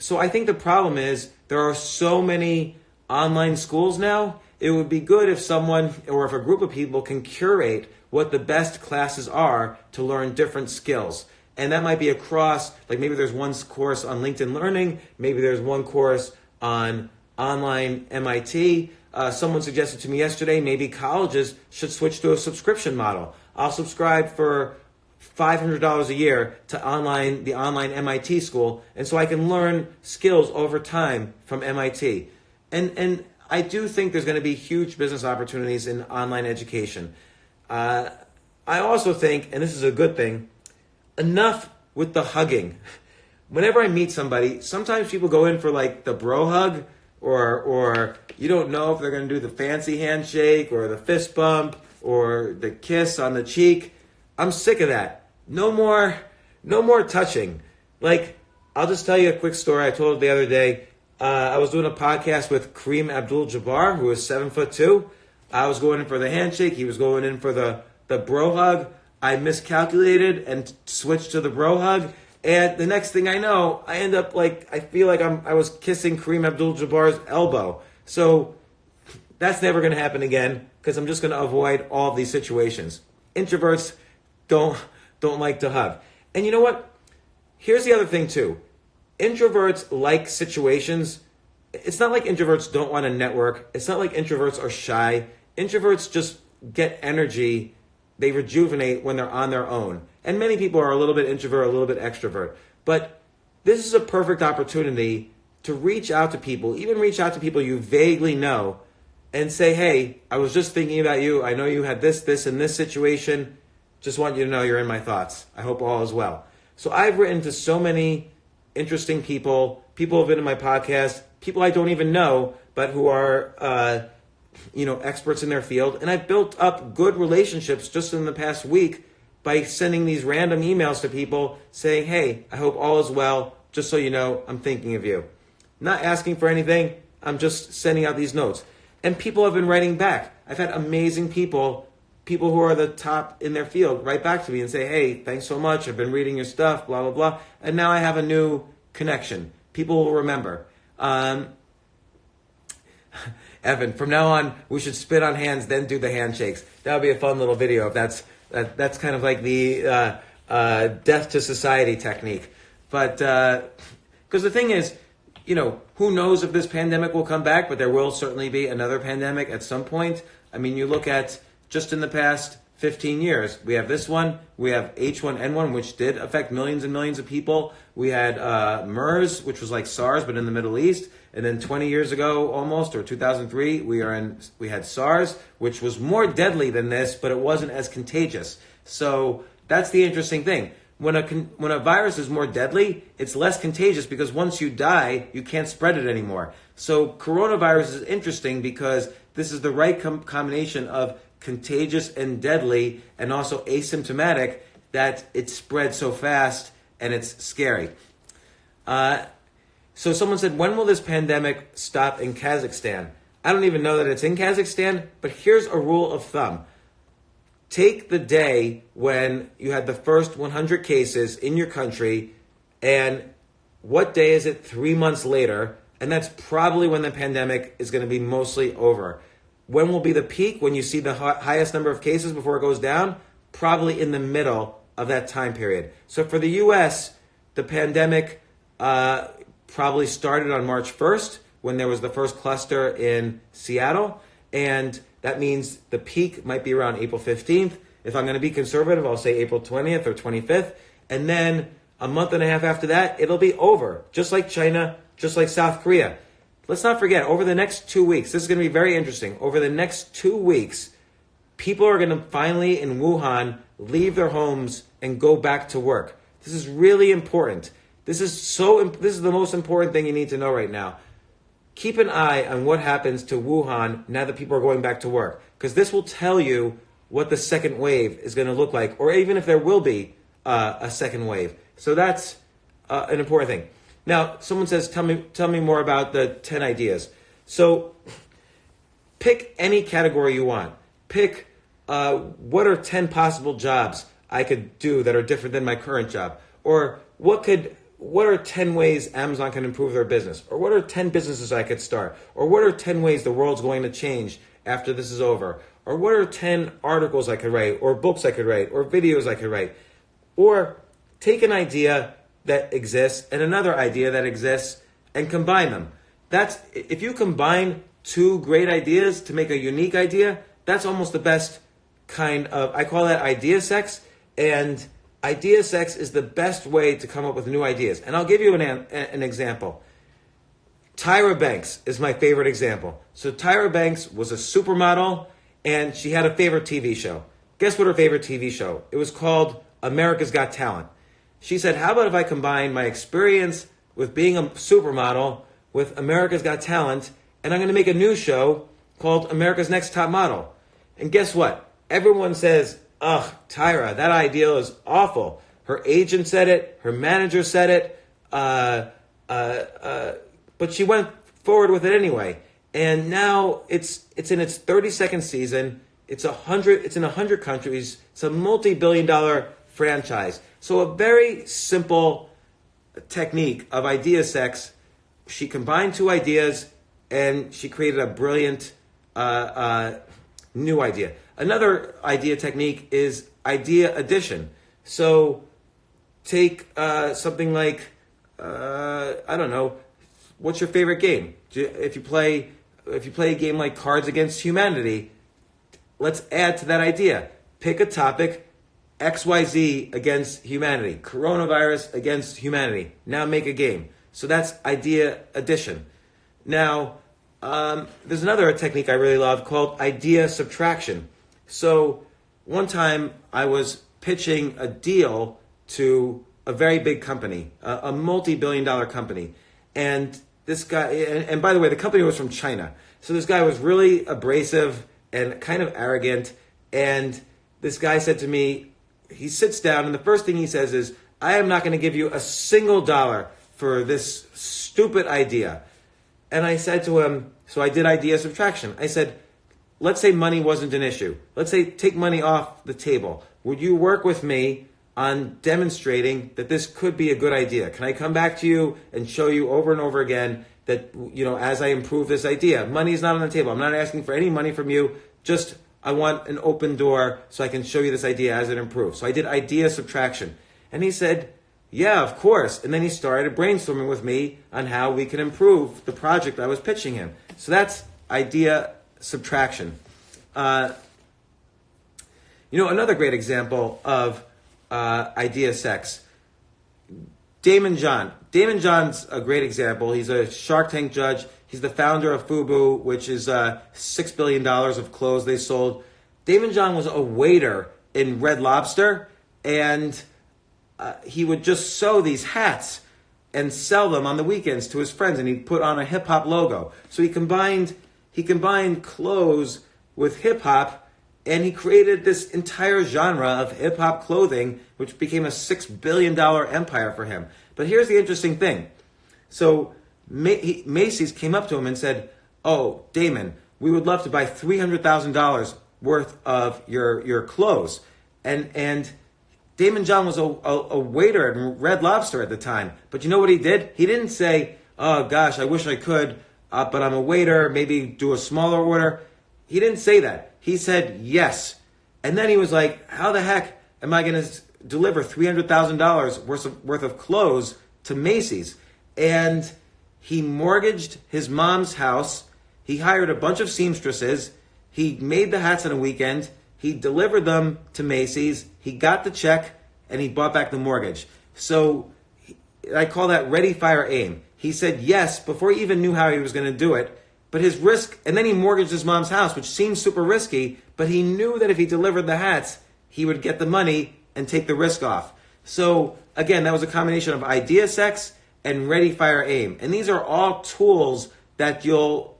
So I think the problem is there are so many online schools now. It would be good if someone or if a group of people can curate what the best classes are to learn different skills. And that might be across, like maybe there's one course on LinkedIn Learning, maybe there's one course on online MIT. Someone suggested to me yesterday, maybe colleges should switch to a subscription model. I'll subscribe for $500 a year to the online MIT school, and so I can learn skills over time from MIT. And I do think there's going to be huge business opportunities in online education. I also think, and this is a good thing, enough with the hugging. Whenever I meet somebody, sometimes people go in for like the bro hug, or you don't know if they're going to do the fancy handshake or the fist bump or the kiss on the cheek. I'm sick of that. No more touching. Like, I'll just tell you a quick story. I told it the other day. I was doing a podcast with Kareem Abdul-Jabbar, who is 7'2". I was going in for the handshake. He was going in for the bro hug. I miscalculated and switched to the bro hug. And the next thing I know, I end up I feel like I was kissing Kareem Abdul-Jabbar's elbow. So that's never going to happen again, because I'm just going to avoid all of these situations. Introverts don't like to hug. And you know what? Here's the other thing too. Introverts like situations. It's not like introverts don't want to network. It's not like introverts are shy. Introverts just get energy. They rejuvenate when they're on their own. And many people are a little bit introvert, a little bit extrovert. But this is a perfect opportunity to reach out to people, even reach out to people you vaguely know, and say, hey, I was just thinking about you. I know you had this, and this situation. Just want you to know you're in my thoughts. I hope all is well. So I've written to so many interesting people who have been in my podcast, people I don't even know, but who are experts in their field. And I've built up good relationships just in the past week by sending these random emails to people saying, hey, I hope all is well. Just so you know, I'm thinking of you. Not asking for anything. I'm just sending out these notes. And people have been writing back. I've had amazing people who are the top in their field, write back to me and say, hey, thanks so much. I've been reading your stuff, blah, blah, blah. And now I have a new connection. People will remember. Evan, from now on, we should spit on hands, then do the handshakes. That would be a fun little video if that's kind of like the death to society technique. But because the thing is, who knows if this pandemic will come back, but there will certainly be another pandemic at some point. I mean, you look at just in the past 15 years, we have this one, we have H1N1, which did affect millions and millions of people. We had MERS, which was like SARS, but in the Middle East. And then 20 years ago, almost, or 2003, we had SARS, which was more deadly than this, but it wasn't as contagious. So that's the interesting thing. When a virus is more deadly, it's less contagious because once you die, you can't spread it anymore. So coronavirus is interesting because this is the right combination of contagious and deadly, and also asymptomatic, that it spreads so fast and it's scary. So someone said, when will this pandemic stop in Kazakhstan? I don't even know that it's in Kazakhstan, but here's a rule of thumb. Take the day when you had the first 100 cases in your country, and what day is it 3 months later? And that's probably when the pandemic is going to be mostly over. When will be the peak? When you see the highest number of cases before it goes down? Probably in the middle of that time period. So for the U.S., the pandemic probably started on March 1st when there was the first cluster in Seattle. And that means the peak might be around April 15th. If I'm going to be conservative, I'll say April 20th or 25th. And then a month and a half after that, it'll be over. Just like China, just like South Korea. Let's not forget, over the next 2 weeks, this is going to be very interesting. Over the next 2 weeks, people are going to finally, in Wuhan, leave their homes and go back to work. This is really important. This is the most important thing you need to know right now. Keep an eye on what happens to Wuhan now that people are going back to work, because this will tell you what the second wave is going to look like, or even if there will be a second wave. So that's an important thing. Now, someone says, tell me more about the 10 ideas. So pick any category you want. Pick what are 10 possible jobs I could do that are different than my current job, or what are 10 ways Amazon can improve their business? Or what are 10 businesses I could start? Or what are 10 ways the world's going to change after this is over? Or what are 10 articles I could write, or books I could write, or videos I could write? Or take an idea that exists and another idea that exists and combine them. If you combine two great ideas to make a unique idea, that's almost the best kind of, I call that idea sex. And idea sex is the best way to come up with new ideas. And I'll give you an example. Tyra Banks is my favorite example. So Tyra Banks was a supermodel, and she had a favorite TV show. Guess what her favorite TV show? It was called America's Got Talent. She said, how about if I combine my experience with being a supermodel with America's Got Talent, and I'm going to make a new show called America's Next Top Model. And guess what? Everyone says, ugh, Tyra, that idea is awful. Her agent said it. Her manager said it. But she went forward with it anyway. And now it's in its 32nd season. It's in 100 countries. It's a multi-billion-dollar franchise. So a very simple technique of idea sex. She combined two ideas and she created a brilliant new idea. Another idea technique is idea addition. So take something like, I don't know, what's your favorite game? If you play a game like Cards Against Humanity, let's add to that idea. Pick a topic, XYZ against humanity, coronavirus against humanity. Now make a game. So that's idea addition. Now, there's another technique I really love called idea subtraction. So one time I was pitching a deal to a very big company, a multi-billion-dollar company. And this guy, and by the way, the company was from China. So this guy was really abrasive and kind of arrogant. And this guy said to me, he sits down and the first thing he says is, I am not going to give you a single dollar for this stupid idea. And I said to him, so I did idea subtraction. I said, let's say money wasn't an issue. Let's say take money off the table. Would you work with me on demonstrating that this could be a good idea? Can I come back to you and show you over and over again that, as I improve this idea? Money is not on the table. I'm not asking for any money from you. Just I want an open door so I can show you this idea as it improves. So I did idea subtraction. And he said, yeah, of course. And then he started brainstorming with me on how we can improve the project I was pitching him. So that's idea subtraction. Another great example of idea sex. Daymond John. Daymond John's a great example. He's a Shark Tank judge. He's the founder of FUBU, which is $6 billion of clothes they sold. Daymond John was a waiter in Red Lobster, and he would just sew these hats and sell them on the weekends to his friends, and he'd put on a hip-hop logo. So he combined clothes with hip-hop, and he created this entire genre of hip-hop clothing, which became a $6 billion empire for him. But here's the interesting thing. So Macy's came up to him and said, oh, Daymond, we would love to buy $300,000 worth of your clothes. And Daymond John was a waiter at Red Lobster at the time. But you know what he did? He didn't say, oh, gosh, I wish I could, but I'm a waiter, maybe do a smaller order. He didn't say that. He said yes. And then he was like, how the heck am I going to deliver $300,000 worth of clothes to Macy's? And he mortgaged his mom's house. He hired a bunch of seamstresses. He made the hats on a weekend. He delivered them to Macy's. He got the check, and he bought back the mortgage. So I call that ready, fire, aim. He said yes before he even knew how he was going to do it. But his risk, and then he mortgaged his mom's house, which seemed super risky, but he knew that if he delivered the hats, he would get the money and take the risk off. So again, that was a combination of idea sex and ready, fire, aim. And these are all tools that you'll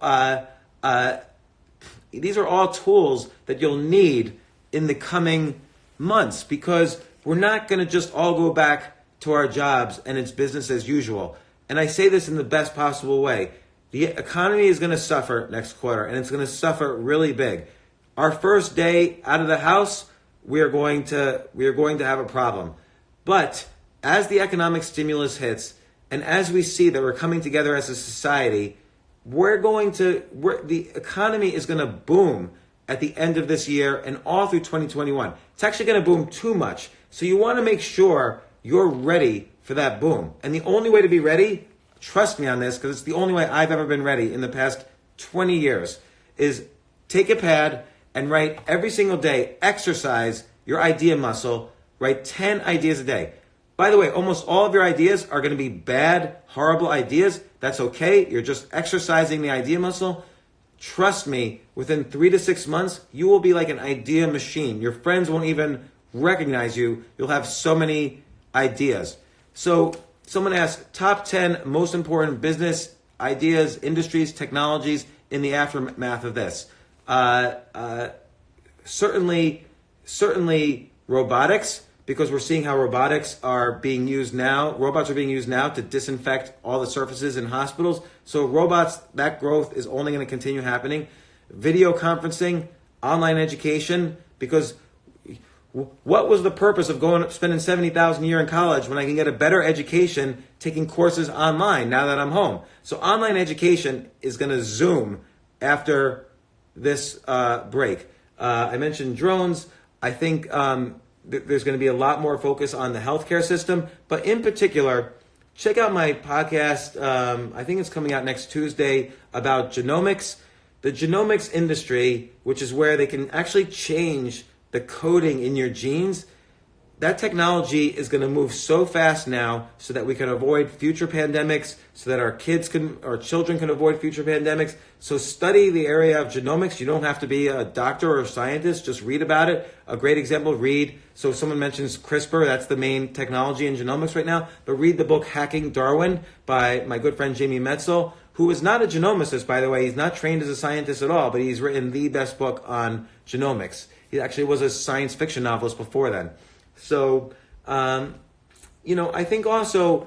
need in the coming months, because we're not going to just all go back to our jobs and it's business as usual. And I say this in the best possible way. The economy is going to suffer next quarter, and it's going to suffer really big. Our first day out of the house, we are going to have a problem. But as the economic stimulus hits, and as we see that we're coming together as a society, the economy is going to boom at the end of this year and all through 2021. It's actually going to boom too much. So you want to make sure you're ready for that boom. And the only way to be ready, trust me on this, because it's the only way I've ever been ready in the past 20 years, is take a pad and write every single day, exercise your idea muscle, write 10 ideas a day. By the way, almost all of your ideas are going to be bad, horrible ideas. That's okay. You're just exercising the idea muscle. Trust me, within 3 to 6 months, you will be like an idea machine. Your friends won't even recognize you. You'll have so many ideas. So someone asked, top 10 most important business ideas, industries, technologies in the aftermath of this. Certainly robotics, because we're seeing how robots are being used now to disinfect all the surfaces in hospitals. So robots, that growth is only going to continue happening. Video conferencing, online education, because what was the purpose of spending $70,000 a year in college when I can get a better education taking courses online now that I'm home? So online education is going to zoom after this break. I mentioned drones. I think there's going to be a lot more focus on the healthcare system, but in particular, check out my podcast. I think it's coming out next Tuesday about genomics. The genomics industry, which is where they can actually change the coding in your genes. That technology is going to move so fast now so that we can avoid future pandemics, so that our children can avoid future pandemics. So study the area of genomics. You don't have to be a doctor or a scientist. Just read about it. A great example, read. So if someone mentions CRISPR, that's the main technology in genomics right now. But read the book Hacking Darwin by my good friend Jamie Metzl, who is not a genomicist, by the way. He's not trained as a scientist at all, but he's written the best book on genomics. He actually was a science fiction novelist before then. So, I think also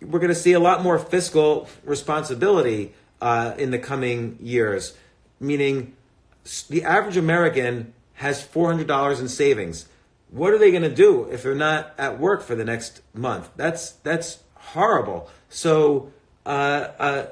we're going to see a lot more fiscal responsibility in the coming years, meaning the average American has $400 in savings. What are they going to do if they're not at work for the next month? That's horrible. So, I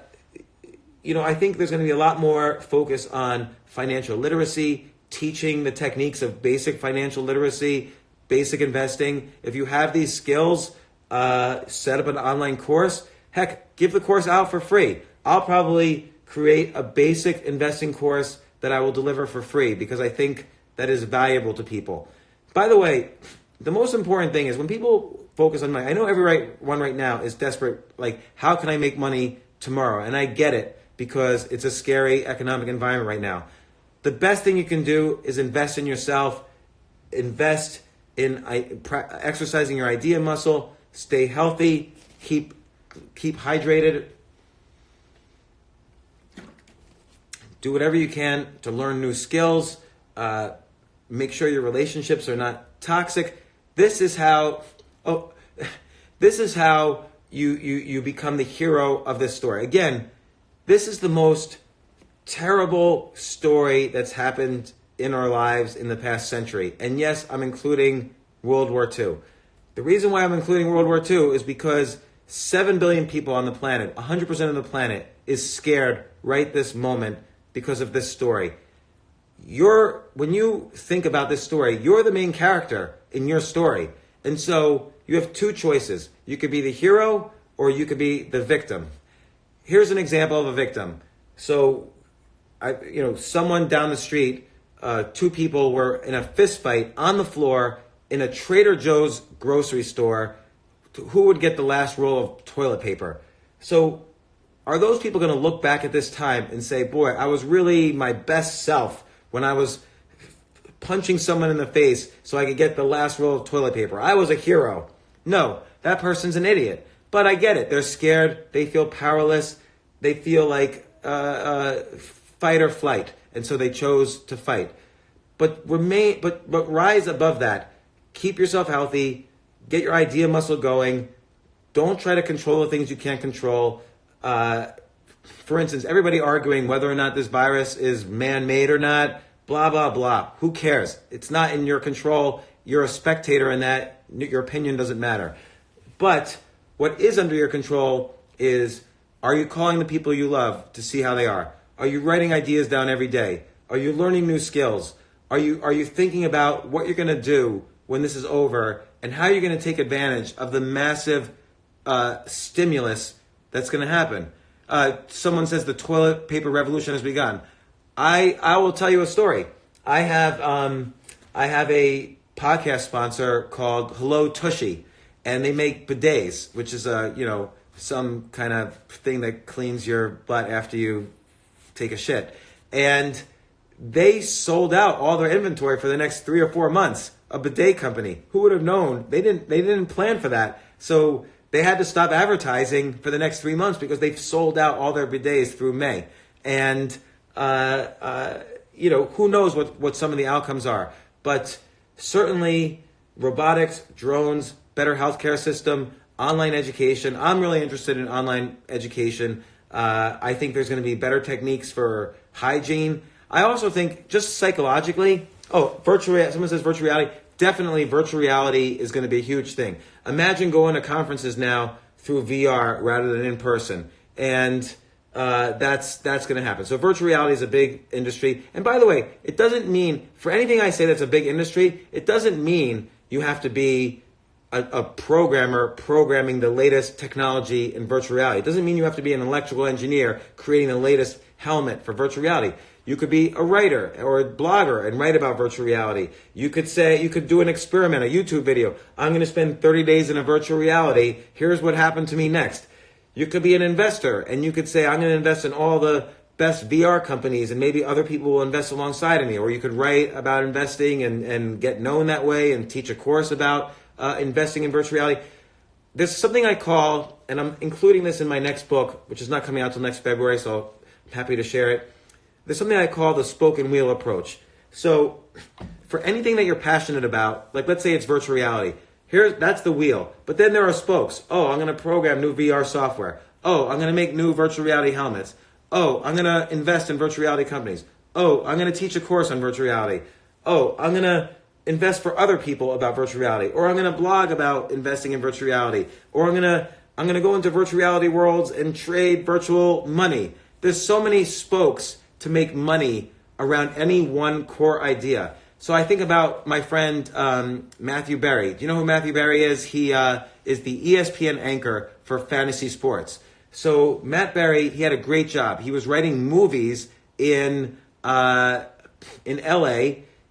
think there's going to be a lot more focus on financial literacy, teaching the techniques of basic financial literacy, basic investing. If you have these skills, set up an online course. Heck, give the course out for free. I'll probably create a basic investing course that I will deliver for free because I think that is valuable to people. By the way, the most important thing is when people focus on money, I know everyone right now is desperate, like, how can I make money tomorrow? And I get it because it's a scary economic environment right now. The best thing you can do is invest in yourself, invest in exercising your idea muscle, stay healthy, keep hydrated, do whatever you can to learn new skills, make sure your relationships are not toxic. This is how you become the hero of this story. Again, this is the most terrible story that's happened in our lives in the past century. And yes, I'm including World War II. The reason why I'm including World War II is because 7 billion people on the planet, 100% of the planet, is scared right this moment because of this story. When you think about this story, you're the main character in your story. And so you have two choices. You could be the hero or you could be the victim. Here's an example of a victim. So, someone down the street, two people were in a fist fight on the floor in a Trader Joe's grocery store. Who would get the last roll of toilet paper? So are those people going to look back at this time and say, boy, I was really my best self when I was punching someone in the face so I could get the last roll of toilet paper? I was a hero. No, that person's an idiot. But I get it. They're scared. They feel powerless. They feel like fight or flight. And so they chose to fight. But rise above that. Keep yourself healthy. Get your idea muscle going. Don't try to control the things you can't control. For instance, everybody arguing whether or not this virus is man-made or not, blah, blah, blah. Who cares? It's not in your control. You're a spectator in that. Your opinion doesn't matter. But what is under your control is, are you calling the people you love to see how they are? Are you writing ideas down every day? Are you learning new skills? Are you thinking about what you're going to do when this is over and how you're going to take advantage of the massive stimulus that's going to happen? Someone says the toilet paper revolution has begun. I will tell you a story. I have a podcast sponsor called Hello Tushy, and they make bidets, which is some kind of thing that cleans your butt after you take a shit. And they sold out all their inventory for the next 3 or 4 months. A bidet company. Who would have known? They didn't plan for that. So they had to stop advertising for the next 3 months because they've sold out all their bidets through May. And who knows what some of the outcomes are. But certainly robotics, drones, better healthcare system, online education. I'm really interested in online education. I think there's going to be better techniques for hygiene. I also think just psychologically, someone says virtual reality. Definitely virtual reality is going to be a huge thing. Imagine going to conferences now through VR rather than in person. And that's going to happen. So virtual reality is a big industry. And by the way, it doesn't mean, for anything I say that's a big industry, it doesn't mean you have to be a programmer programming the latest technology in virtual reality. It doesn't mean you have to be an electrical engineer creating the latest helmet for virtual reality. You could be a writer or a blogger and write about virtual reality. You could do an experiment, a YouTube video. I'm going to spend 30 days in a virtual reality. Here's what happened to me next. You could be an investor and you could say, I'm going to invest in all the best VR companies and maybe other people will invest alongside of me. Or you could write about investing and get known that way and teach a course about investing in virtual reality. There's something I call, and I'm including this in my next book, which is not coming out till next February, so I'm happy to share it. There's something I call the spoken wheel approach. So for anything that you're passionate about, like let's say it's virtual reality, that's the wheel. But then there are spokes. I'm going to program new VR software. I'm going to make new virtual reality helmets. I'm going to invest in virtual reality companies. I'm going to teach a course on virtual reality. I'm going to invest for other people about virtual reality. Or I'm going to blog about investing in virtual reality. Or I'm going to go into virtual reality worlds and trade virtual money. There's so many spokes to make money around any one core idea. So I think about my friend Matthew Berry. Do you know who Matthew Berry is? He is the ESPN anchor for fantasy sports. So Matt Berry, he had a great job. He was writing movies in LA.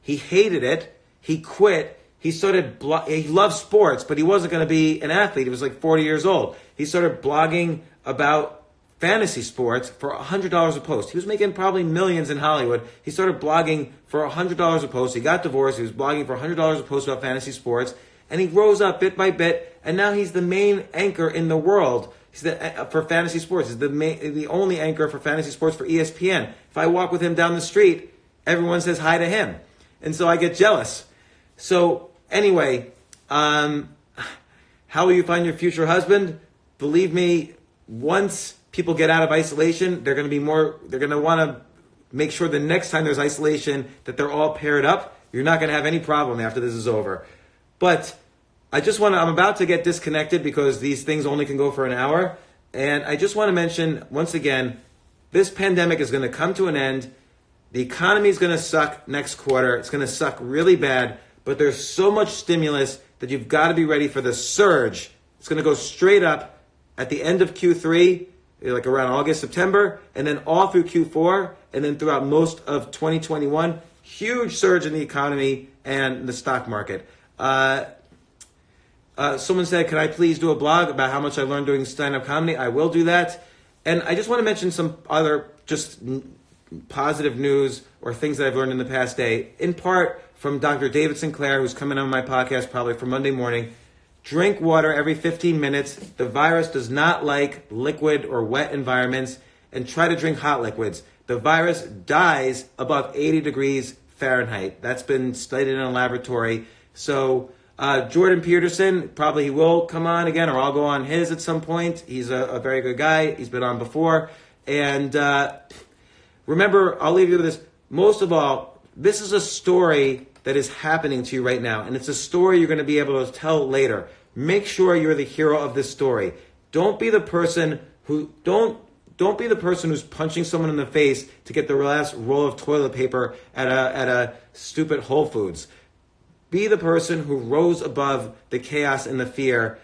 He hated it. He quit. He loved sports, but he wasn't going to be an athlete. He was like 40 years old. He started blogging about fantasy sports for $100 a post. He was making probably millions in Hollywood. He started blogging for $100 a post. He got divorced. He was blogging for $100 a post about fantasy sports. And he rose up bit by bit. And now he's the main anchor in the world for fantasy sports. He's the only anchor for fantasy sports for ESPN. If I walk with him down the street, everyone says hi to him. And so I get jealous. So anyway, how will you find your future husband? Believe me, once people get out of isolation, they're going to want to make sure the next time there's isolation that they're all paired up. You're not going to have any problem after this is over. But I'm about to get disconnected because these things only can go for an hour. And I just want to mention once again, this pandemic is going to come to an end. The economy is going to suck next quarter. It's going to suck really bad, but there's so much stimulus that you've got to be ready for the surge. It's going to go straight up at the end of Q3, like around August, September, and then all through Q4, and then throughout most of 2021, huge surge in the economy and the stock market. Someone said, can I please do a blog about how much I learned doing stand-up comedy? I will do that. And I just want to mention some other just positive news or things that I've learned in the past day, in part from Dr. David Sinclair, who's coming on my podcast probably for Monday morning. Drink water every 15 minutes. The virus does not like liquid or wet environments, and try to drink hot liquids. The virus dies above 80 degrees Fahrenheit. That's been studied in a laboratory. So Jordan Peterson, probably he will come on again, or I'll go on his at some point. He's a very good guy. He's been on before. And remember, I'll leave you with this. Most of all, this is a story that is happening to you right now. And it's a story you're going to be able to tell later. make sure you're the hero of this story. Don't be the person who's punching someone in the face to get the last roll of toilet paper at a stupid Whole Foods. Be the person who rose above the chaos and the fear